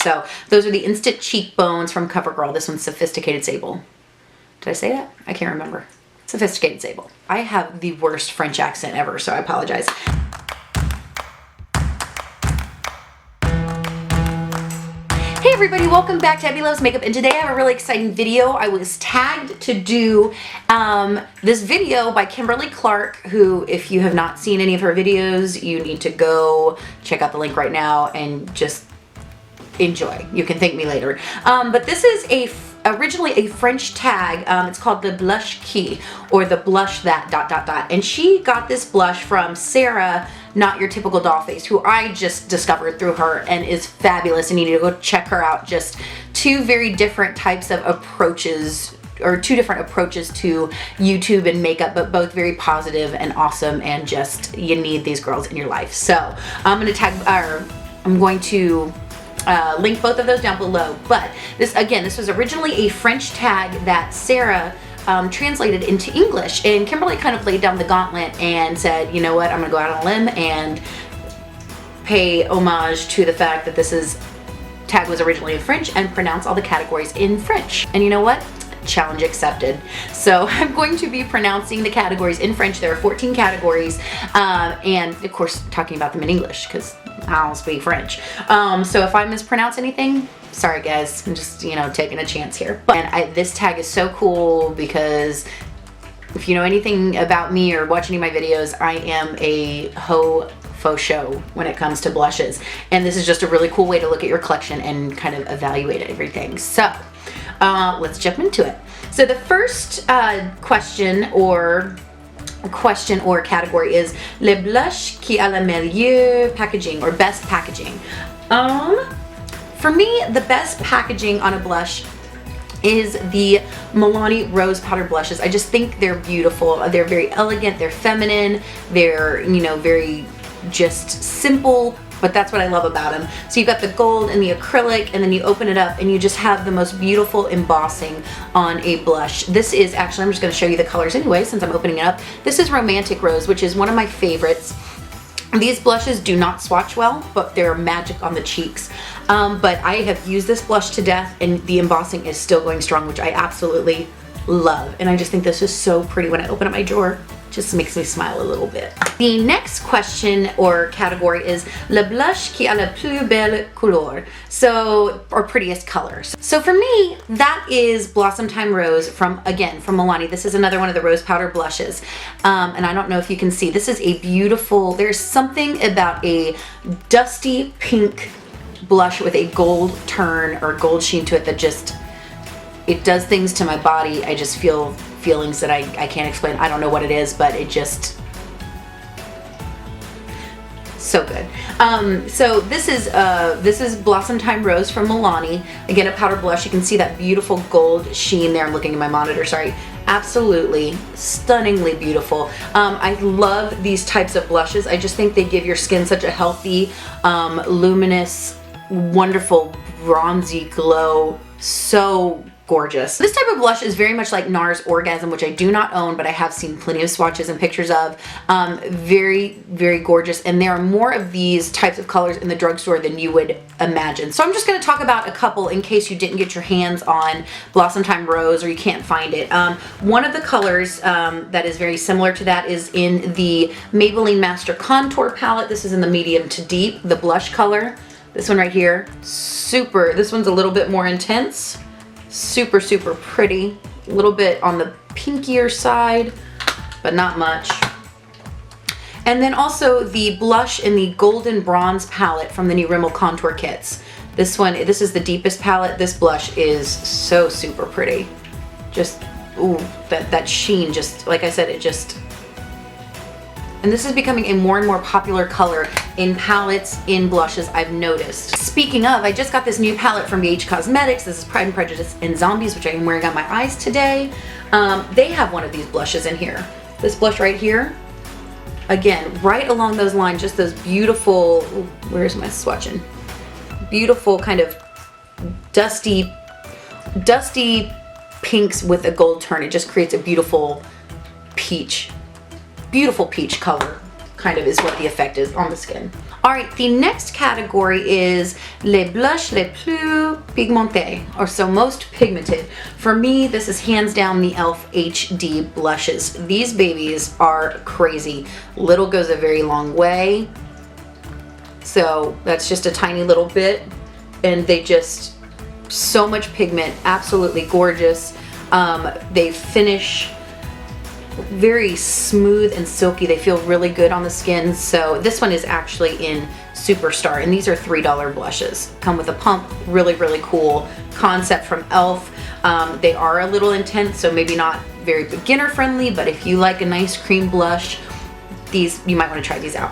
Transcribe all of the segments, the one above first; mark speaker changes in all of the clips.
Speaker 1: So those are the Instant Cheekbones from CoverGirl. This one's Sophisticated Sable. Did I say that? I can't remember. Sophisticated Sable. I have the worst French accent ever, so I apologize. Hey everybody, welcome back to Abby Loves Makeup, and today I have a really exciting video. I was tagged to do this video by Kimberly Clark, who, if you have not seen any of her videos, you need to go check out the link right now and just enjoy. You can thank me later. But this is originally a French tag. It's called the Blush Qui, or the blush that ... And she got this blush from Sarah, Not Your Typical Dollface, who I just discovered through her and is fabulous, and you need to go check her out. Just two very different types of approaches, or two different approaches to YouTube and makeup, but both very positive and awesome, and just, you need these girls in your life. So I'm going to link both of those down below. But this was originally a French tag that Sarah translated into English, and Kimberly kind of laid down the gauntlet and said, you know what, I'm gonna go out on a limb and pay homage to the fact that this tag was originally in French and pronounce all the categories in French. And you know what? Challenge accepted. So I'm going to be pronouncing the categories in French. There are 14 categories, and of course talking about them in English because I don't speak French. So if I mispronounce anything, sorry guys, I'm just, taking a chance here. But this tag is so cool because if you know anything about me or watch any of my videos, I am a faux show when it comes to blushes. And this is just a really cool way to look at your collection and kind of evaluate everything. So let's jump into it. So the first question or category is Le Blush Qui a la meilleur packaging, or best packaging. For me, the best packaging on a blush is the Milani Rose Powder blushes. I just think they're beautiful. They're very elegant, they're feminine, they're, very just simple, but that's what I love about them. So you've got the gold and the acrylic, and then you open it up and you just have the most beautiful embossing on a blush. This is actually, I'm just gonna show you the colors anyway since I'm opening it up. This is Romantic Rose, which is one of my favorites. These blushes do not swatch well, but they're magic on the cheeks. But I have used this blush to death, and the embossing is still going strong, which I absolutely love. And I just think this is so pretty. When I open up my drawer, just makes me smile a little bit. The next question or category is Le Blush Qui a la plus belle couleur, or Prettiest Color. So for me, that is Blossom Time Rose from Milani. This is another one of the rose powder blushes. And I don't know if you can see, this is a beautiful, there's something about a dusty pink blush with a gold turn or gold sheen to it that just, it does things to my body. I just feel feelings that I can't explain. I don't know what it is, but it just, so good. So this is Blossom Time Rose from Milani. Again, a powder blush. You can see that beautiful gold sheen there. I'm looking at my monitor, sorry. Absolutely stunningly beautiful. I love these types of blushes. I just think they give your skin such a healthy, luminous, wonderful, bronzy glow. So gorgeous. This type of blush is very much like NARS Orgasm, which I do not own, but I have seen plenty of swatches and pictures of. Very, very gorgeous. And there are more of these types of colors in the drugstore than you would imagine. So I'm just going to talk about a couple in case you didn't get your hands on Blossom Time Rose or you can't find it. One of the colors that is very similar to that is in the Maybelline Master Contour palette. This is in the medium to deep, the blush color. This one right here, this one's a little bit more intense. Super, super pretty. A little bit on the pinkier side, but not much. And then also the blush in the Golden Bronze palette from the new Rimmel Contour Kits. This is the deepest palette. This blush is so super pretty. Just, ooh, that sheen, just, like I said, it just, and this is becoming a more and more popular color in palettes, in blushes, I've noticed. Speaking of, I just got this new palette from BH Cosmetics. This is Pride and Prejudice and Zombies, which I am wearing on my eyes today. They have one of these blushes in here. This blush right here. Again, right along those lines, just those beautiful, where's my swatching? Beautiful kind of dusty pinks with a gold turn. It just creates a beautiful peach color kind of is what the effect is on the skin. All right, the next category is les blushs les plus pigmentés, or so most pigmented. For me, this is hands down the e.l.f. HD blushes. These babies are crazy. Little goes a very long way. So that's just a tiny little bit, and they just, so much pigment, absolutely gorgeous. They finish very smooth and silky. They feel really good on the skin. So this one is actually in Superstar, and these are $3 blushes. Come with a pump. Really, really cool concept from e.l.f. They are a little intense, so maybe not very beginner friendly, but if you like a nice cream blush, these, you might want to try these out.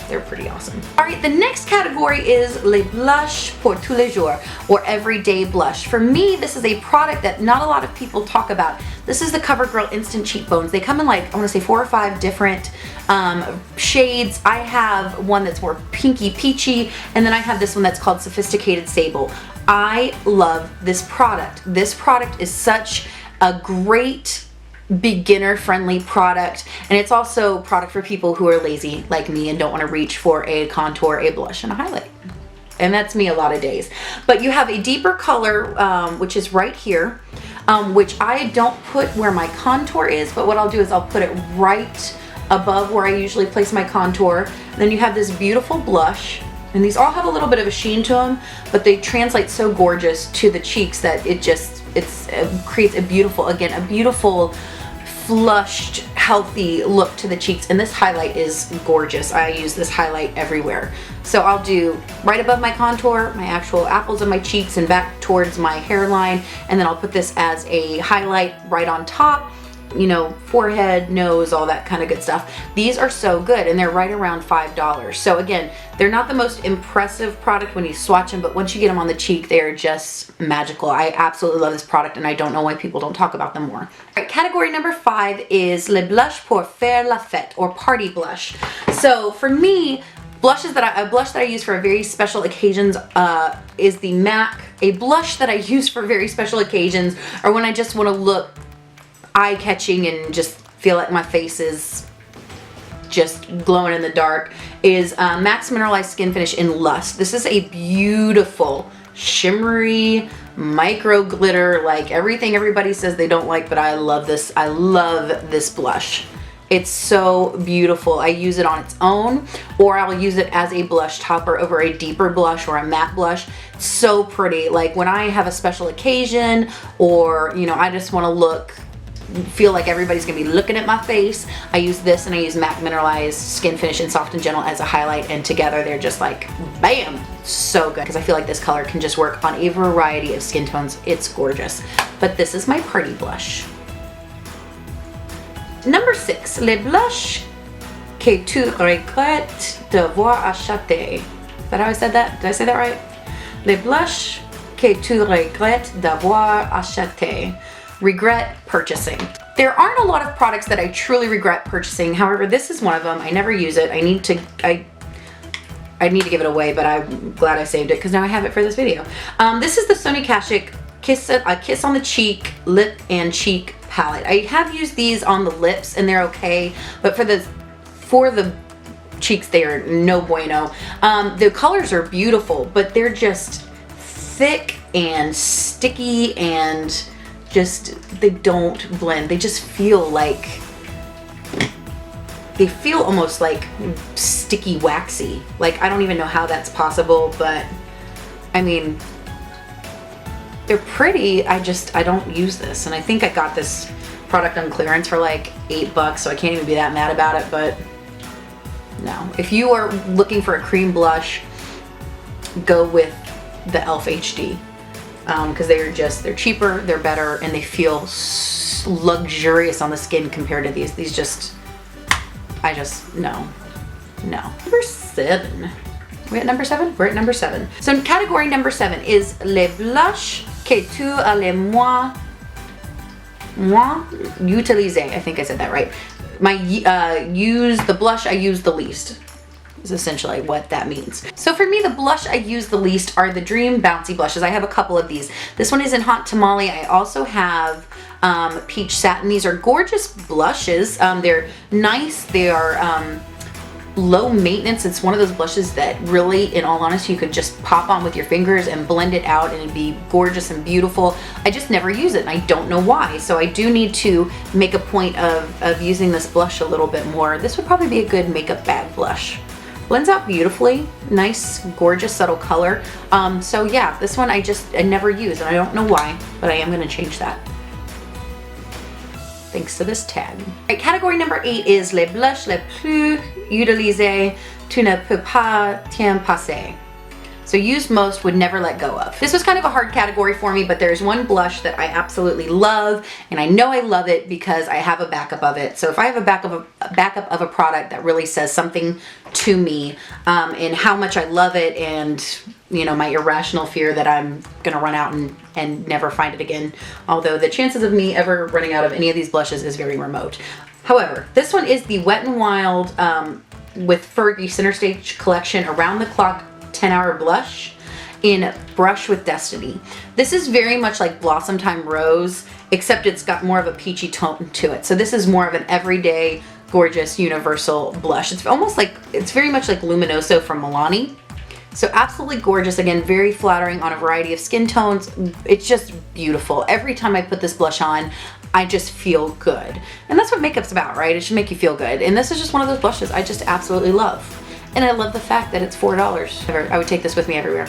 Speaker 1: They're pretty awesome. All right, the next category is les blushs pour tous les jours, or everyday blush. For me, this is a product that not a lot of people talk about. This is the CoverGirl Instant Cheekbones. They come in like, I wanna say 4 or 5 different shades. I have one that's more pinky peachy, and then I have this one that's called Sophisticated Sable. I love this product. This product is such a great beginner friendly product, and it's also a product for people who are lazy like me and don't want to reach for a contour, a blush, and a highlight. And that's me a lot of days. But you have a deeper color, which is right here, which I don't put where my contour is, but what I'll do is I'll put it right above where I usually place my contour. And then you have this beautiful blush, and these all have a little bit of a sheen to them, but they translate so gorgeous to the cheeks that it creates a beautiful, again, a beautiful flushed, healthy look to the cheeks. And this highlight is gorgeous. I use this highlight everywhere. So I'll do right above my contour, my actual apples of my cheeks, and back towards my hairline, and then I'll put this as a highlight right on top, you know, forehead, nose, all that kind of good stuff. These are so good, and they're right around $5. So again, they're not the most impressive product when you swatch them, but once you get them on the cheek, they're just magical. I absolutely love this product, and I don't know why people don't talk about them more. All right, category number 5 is le blush pour faire la fête, or party blush. So for me, a blush that I use for very special occasions is the MAC. A blush that I use for very special occasions, or when I just want to look eye-catching and just feel like my face is just glowing in the dark, is MAC's Mineralized Skin Finish in Lust. This is a beautiful, shimmery, micro glitter, like everything everybody says they don't like, but I love this. I love this blush. It's so beautiful. I use it on its own, or I'll use it as a blush topper over a deeper blush or a matte blush. It's so pretty. Like when I have a special occasion, or, you know, I just want to feel like everybody's gonna be looking at my face, I use this, and I use MAC Mineralized Skin Finish in Soft and Gentle as a highlight, and together they're just like bam, so good, because I feel like this color can just work on a variety of skin tones. It's gorgeous. But this is my party blush. Number 6, le blush que tu regrettes d'avoir acheté. Is that how I said that? Did I say that right? Le blush que tu regrettes d'avoir acheté. Regret purchasing. There aren't a lot of products that I truly regret purchasing. However, this is one of them. I never use it. I need to give it away, but I'm glad I saved it because now I have it for this video. This is the Sonia Kashuk Kiss on the Cheek Lip and Cheek Palette. I have used these on the lips and they're okay, but for the cheeks, they are no bueno. The colors are beautiful, but they're just thick and sticky, and just, they don't blend. They just feel like, they feel almost like sticky waxy. Like, I don't even know how that's possible, but I mean, they're pretty. I don't use this, and I think I got this product on clearance for like $8, so I can't even be that mad about it. But no, if you are looking for a cream blush, go with the e.l.f. HD. Because they're cheaper, they're better, and they feel luxurious on the skin compared to these. These just, no. Number 7. We at number 7? We're at number 7. So category number 7 is les blushs que tu as le moins utilisé. I think I said that right. The blush I use the least. Is essentially what that means. So for me, the blush I use the least are the Dream Bouncy blushes. I have a couple of these. This one is in Hot Tamale. I also have Peach Satin. These are gorgeous blushes. They're nice. They are low maintenance. It's one of those blushes that really, in all honesty, you could just pop on with your fingers and blend it out and it'd be gorgeous and beautiful. I just never use it and I don't know why. So I do need to make a point of using this blush a little bit more. This would probably be a good makeup bag blush. Blends out beautifully, nice, gorgeous, subtle color. So yeah, this one I never use and I don't know why, but I am gonna change that. Thanks to this tag. All right, category number 8 is les blushs les plus utilisés, tu ne peux pas t'en passer. So used most, would never let go of. This was kind of a hard category for me, but there's one blush that I absolutely love, and I know I love it because I have a backup of it. So if I have a backup of a product that really says something to me, and how much I love it, and you know, my irrational fear that I'm gonna run out and never find it again. Although the chances of me ever running out of any of these blushes is very remote. However, this one is the Wet n Wild with Fergie Center Stage Collection Around the Clock 10-Hour Blush in Brush with Destiny. This is very much like Blossom Time Rose, except it's got more of a peachy tone to it. So this is more of an everyday, gorgeous, universal blush. It's almost like, it's very much like Luminoso from Milani. So absolutely gorgeous. Again, very flattering on a variety of skin tones. It's just beautiful. Every time I put this blush on, I just feel good. And that's what makeup's about, right? It should make you feel good. And this is just one of those blushes I just absolutely love. And I love the fact that it's $4. I would take this with me everywhere.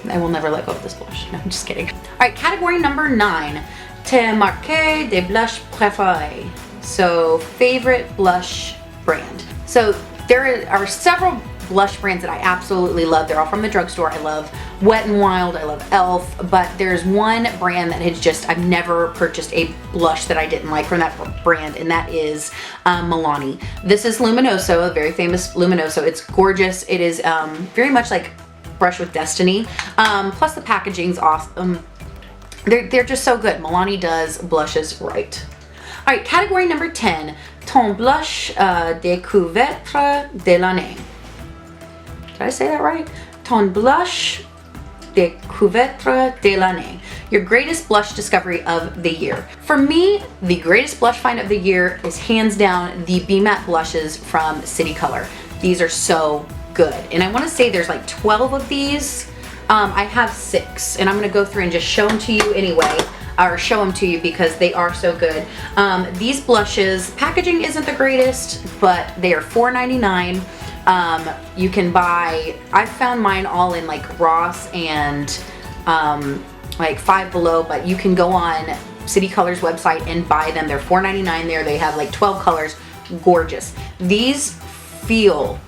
Speaker 1: I will never let go of this blush. No, I'm just kidding. All right, category number 9. Te marqué des blushs préférés. So favorite blush brand. So there are several blush brands that I absolutely love. They're all from the drugstore. I love Wet n Wild, I love e.l.f., but there's one brand that has just, I've never purchased a blush that I didn't like from that brand, and that is Milani. This is Luminoso, a very famous Luminoso. It's gorgeous. It is very much like Brush with Destiny. Plus the packaging's awesome. They're just so good. Milani does blushes right. All right, category number 10, ton blush découverte de l'année. Did I say that right? Ton blush découverte de l'année. Your greatest blush discovery of the year. For me, the greatest blush find of the year is hands down the Be Matte blushes from City Color. These are so good. And I want to say there's like 12 of these. I have 6, and I'm going to go through and just show them to you anyway, or show them to you because they are so good. These blushes, packaging isn't the greatest, but they are $4.99. You can buy, I found mine all in like Ross and like Five Below, but you can go on City Color's website and buy them. They're $4.99 there. They have like 12 colors. Gorgeous. These feel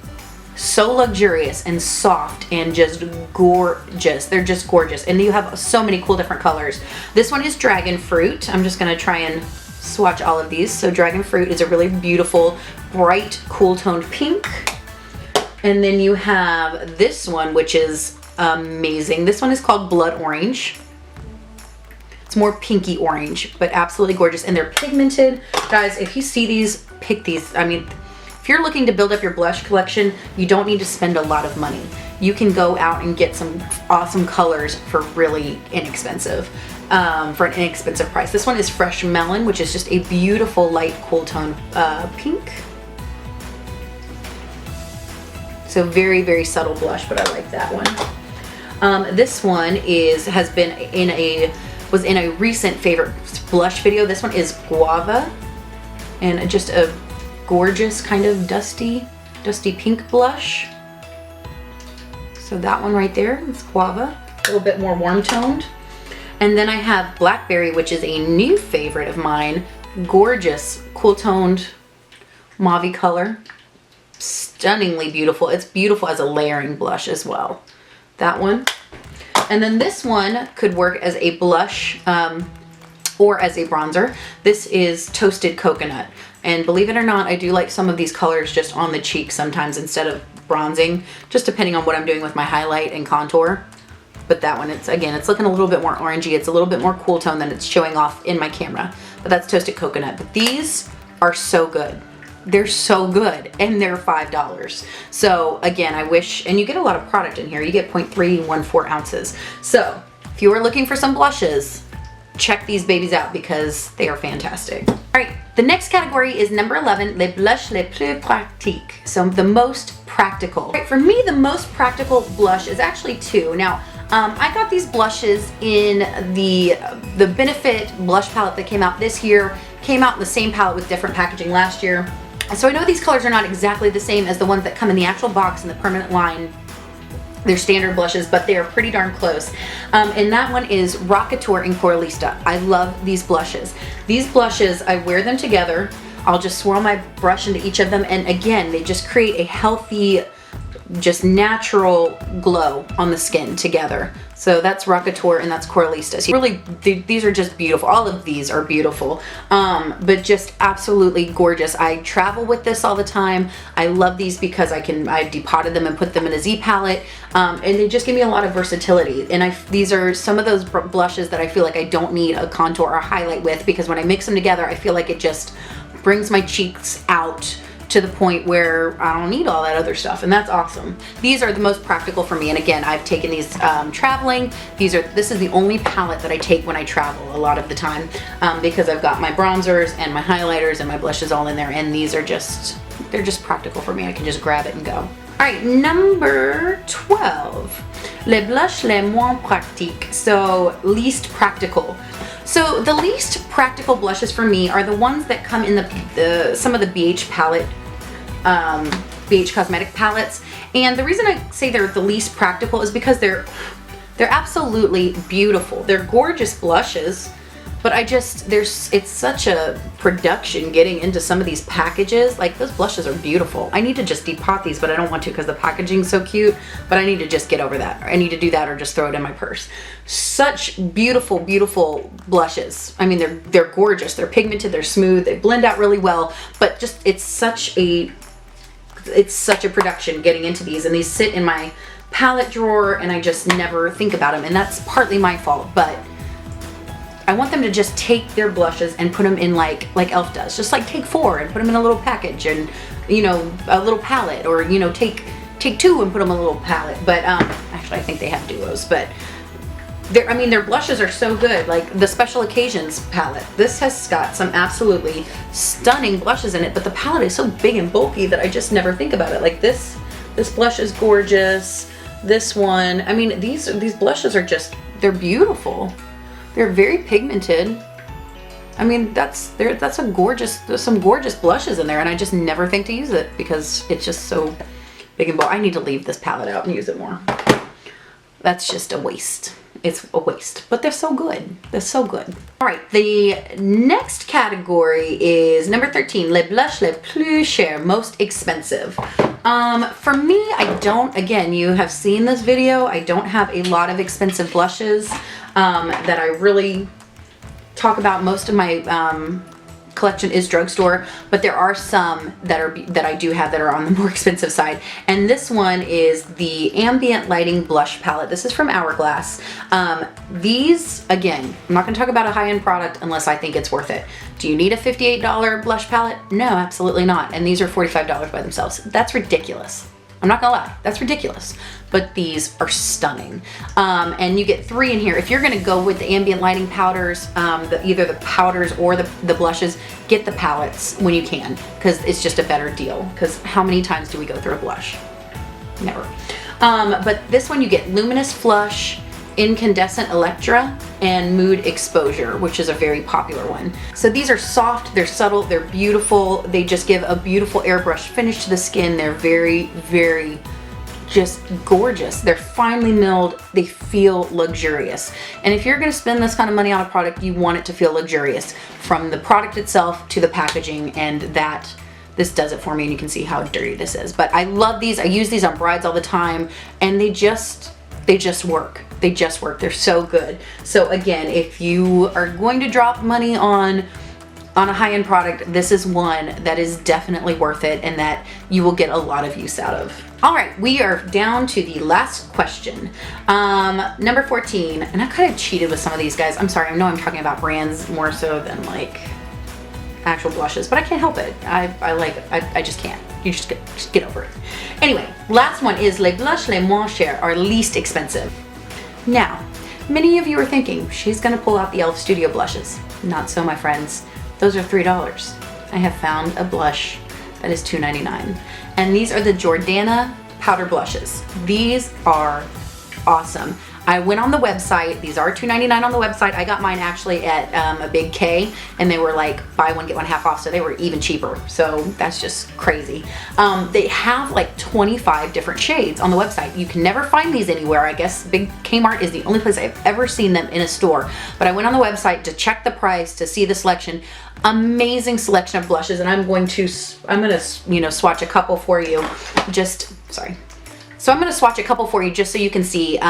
Speaker 1: so luxurious and soft and just gorgeous. They're just gorgeous. And you have so many cool different colors. This one is Dragon Fruit. I'm just gonna try and swatch all of these. So Dragon Fruit is a really beautiful, bright, cool toned pink. And then you have this one, which is amazing. This one is called Blood Orange. It's more pinky orange, but absolutely gorgeous. And they're pigmented. Guys, if you see these, pick these. I mean, if you're looking to build up your blush collection, you don't need to spend a lot of money. You can go out and get some awesome colors for really inexpensive, for an inexpensive price. This one is Fresh Melon, which is just a beautiful light cool tone pink. So very, very subtle blush, but I like that one. This one was in a recent favorite blush video. This one is Guava, and just a gorgeous kind of dusty pink blush. So that one right there is Guava, a little bit more warm toned. And then I have Blackberry, which is a new favorite of mine. Gorgeous, cool toned mauve color. Stunningly beautiful. It's beautiful as a layering blush as well. That one. And then this one could work as a blush or as a bronzer. This is Toasted Coconut. And believe it or not, I do like some of these colors just on the cheek sometimes instead of bronzing, just depending on what I'm doing with my highlight and contour. But that one, it's looking a little bit more orangey. It's a little bit more cool tone than it's showing off in my camera. But that's Toasted Coconut. But these are so good. They're so good, and they're $5. So again, I wish, and you get a lot of product in here. You get 0.314 ounces. So if you are looking for some blushes, check these babies out because they are fantastic. All right, the next category is number 11, les blushs les plus pratiques. So the most practical. All right, for me, the most practical blush is actually two. Now, I got these blushes in the Benefit blush palette that came out this year. Came out in the same palette with different packaging last year. So I know these colors are not exactly the same as the ones that come in the actual box in the permanent line. They're standard blushes, but they are pretty darn close. And that one is Rockateur in Coralista. I love these blushes. These blushes, I wear them together. I'll just swirl my brush into each of them. And again, they just create a healthy, just natural glow on the skin together. So that's Rockateur and that's Coralista. So really, these are just beautiful. All of these are beautiful, but just absolutely gorgeous. I travel with this all the time. I love these because I depotted them and put them in a Z palette, and they just give me a lot of versatility. And these are some of those blushes that I feel like I don't need a contour or highlight with, because when I mix them together, I feel like it just brings my cheeks out to the point where I don't need all that other stuff, and that's awesome. These are the most practical for me, and again, I've taken these traveling. This is the only palette that I take when I travel a lot of the time, because I've got my bronzers and my highlighters and my blushes all in there, and these are they're just practical for me. I can just grab it and go. All right, number 12, les blushs les moins pratiques, so least practical. So the least practical blushes for me are the ones that come in some of the BH palette, BH cosmetic palettes. And the reason I say they're the least practical is because they're absolutely beautiful. They're gorgeous blushes, but it's such a production getting into some of these packages. Like, those blushes are beautiful. I need to just depot these, but I don't want to because the packaging's so cute, but I need to just get over that. I need to do that or just throw it in my purse. Such beautiful, beautiful blushes. I mean, they're gorgeous. They're pigmented, they're smooth, they blend out really well, but just, it's such a production getting into these, and these sit in my palette drawer and I just never think about them, and that's partly my fault, but I want them to just take their blushes and put them in like e.l.f. does. Just like take 4 and put them in a little package, and, you know, a little palette, or, you know, take 2 and put them in a little palette. But actually I think they have duos, but their blushes are so good. Like the Special Occasions palette, this has got some absolutely stunning blushes in it, but the palette is so big and bulky that I just never think about it. Like this blush is gorgeous. This one, I mean, these blushes are just, they're beautiful. They're very pigmented. I mean, there's some gorgeous blushes in there, and I just never think to use it because it's just so big and bold. I need to leave this palette out and use it more. That's just a waste. It's a waste, but they're so good. They're so good. All right, the next category is number 13, les blushs les plus chers, most expensive. For me, again, you have seen this video. I don't have a lot of expensive blushes that I really talk about. Most of my collection is drugstore, but there are some that I do have that are on the more expensive side. And this one is the Ambient Lighting Blush Palette. This is from Hourglass. These, again, I'm not gonna talk about a high-end product unless I think it's worth it. Do you need a $58 blush palette? No, absolutely not. And these are $45 by themselves. That's ridiculous. I'm not gonna lie, that's ridiculous. But these are stunning. And you get 3 in here. If you're gonna go with the ambient lighting powders, either the powders or the blushes, get the palettes when you can, because it's just a better deal. Because how many times do we go through a blush? Never. But this one you get Luminous Flush, Incandescent Electra, and Mood Exposure, which is a very popular one. So these are soft, they're subtle, they're beautiful. They just give a beautiful airbrush finish to the skin. They're very, very just gorgeous. They're finely milled. They feel luxurious. And if you're gonna spend this kind of money on a product, you want it to feel luxurious, from the product itself to the packaging, and this does it for me, and you can see how dirty this is. But I love these. I use these on brides all the time, and they just work. They just work. They're so good. So again, if you are going to drop money on a high-end product, this is one that is definitely worth it and that you will get a lot of use out of. All right, we are down to the last question. Number 14, and I kind of cheated with some of these guys. I'm sorry, I know I'm talking about brands more so than like actual blushes, but I can't help it. I just can't. You just get over it. Anyway, last one is les blushs les moins chers, or least expensive. Now, Many of you are thinking, she's gonna pull out the e.l.f. Studio blushes. Not so, my friends. Those are $3. I have found a blush that is $2.99. And these are the Jordana powder blushes. These are awesome. I went on the website. These are $2.99 on the website. I got mine actually at a Big K, and they were like buy one get one half off, so they were even cheaper. So that's just crazy. They have like 25 different shades on the website. You can never find these anywhere. I guess Big Kmart is the only place I've ever seen them in a store. But I went on the website to check the price, to see the selection. Amazing selection of blushes, and I'm gonna swatch a couple for you. So I'm going to swatch a couple for you just so you can see, get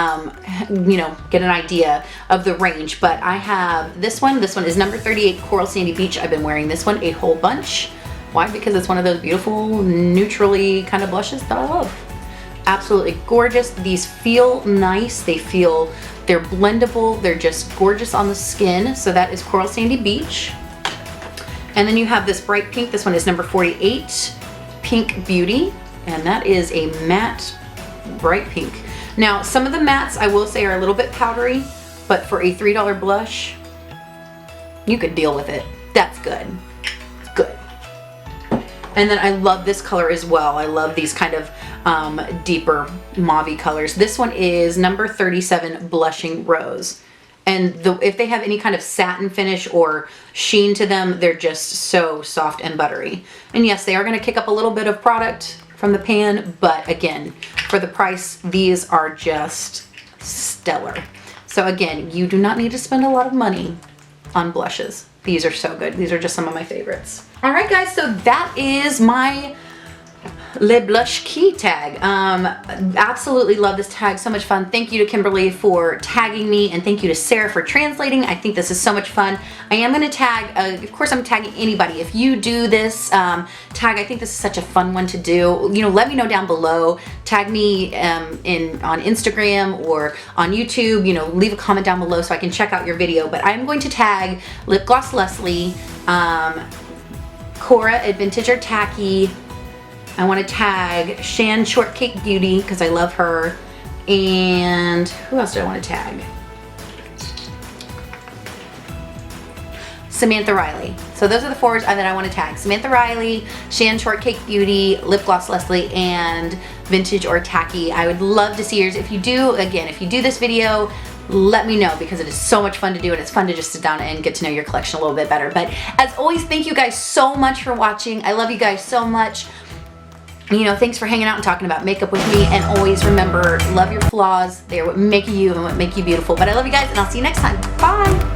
Speaker 1: an idea of the range. But I have this one. This one is number 38 Coral Sandy Beach. I've been wearing this one a whole bunch. Why? Because it's one of those beautiful, neutrally kind of blushes that I love. Absolutely gorgeous. These feel nice. They're blendable. They're just gorgeous on the skin. So that is Coral Sandy Beach. And then you have this bright pink. This one is number 48 Pink Beauty. And that is a matte bright pink. Now, some of the mattes I will say are a little bit powdery, but for a $3 blush, you could deal with it. That's good. Good. And then I love this color as well. I love these kind of deeper mauve colors. This one is number 37 Blushing Rose. And if they have any kind of satin finish or sheen to them, they're just so soft and buttery. And yes, they are going to kick up a little bit of product from the pan, but again, for the price, these are just stellar. So again, you do not need to spend a lot of money on blushes. These are so good. These are just some of my favorites. All right, guys, so that is my Le Blush Qui tag. Absolutely love this tag. So much fun. Thank you to Kimberly for tagging me, and thank you to Sarah for translating. I think this is so much fun. I am going to tag, of course I'm tagging anybody. If you do this tag, I think this is such a fun one to do. Let me know down below. Tag me on Instagram or on YouTube. Leave a comment down below so I can check out your video. But I'm going to tag lipglossleslie, Cora at vintageortacky. I want to tag shanshortcakebeauty because I love her. And who else do I want to tag? Samanthareilly. So those are the four that I want to tag. Samanthareilly, shanshortcakebeauty, lipglossleslie, and vintageortacky. I would love to see yours. If you do this video, let me know because it is so much fun to do, and it's fun to just sit down and get to know your collection a little bit better. But as always, thank you guys so much for watching. I love you guys so much. Thanks for hanging out and talking about makeup with me. And always remember, love your flaws. They're what make you and what make you beautiful. But I love you guys, and I'll see you next time. Bye.